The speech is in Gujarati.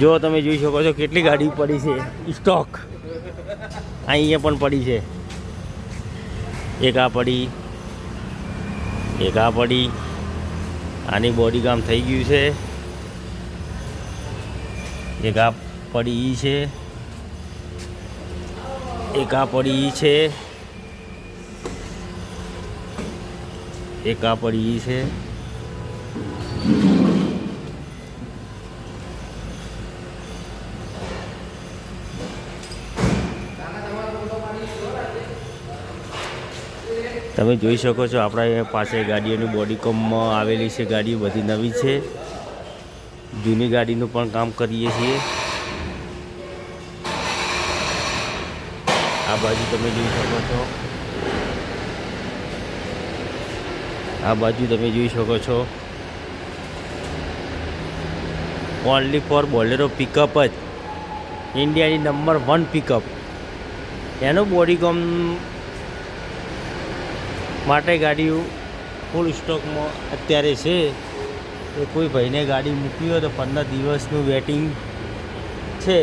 જો તમે જોઈ શકો છો કેટલી ગાડી પડી છે સ્ટોક. અહીંયા પણ પડી છે. એક આ પડી, એક આ પડી. આની બોડી કામ થઈ ગયું છે. એક આ પડી ઈ છે, એક આ પડી ઈ છે, એક આ પડી ઈ છે. તમે જોઈ શકો છો આપણા પાસે ગાડીઓની બોડી કમમાં આવેલી છે. ગાડીઓ બધી નવી છે. જૂની ગાડીનું પણ કામ કરીએ છીએ. આ બાજુ તમે જોઈ શકો છો, આ બાજુ તમે જોઈ શકો છો. ઓનલી ફોર બોલેરો પિકઅપ જ, ઇન્ડિયાની નંબર 1 પિકઅપ. એનું બોડીકોમ માટે ગાડીઓ ફૂલ સ્ટોકમાં અત્યારે છે. એ કોઈ ભાઈને ગાડી મૂકવી હોય તો 15 દિવસનું વેટિંગ છે.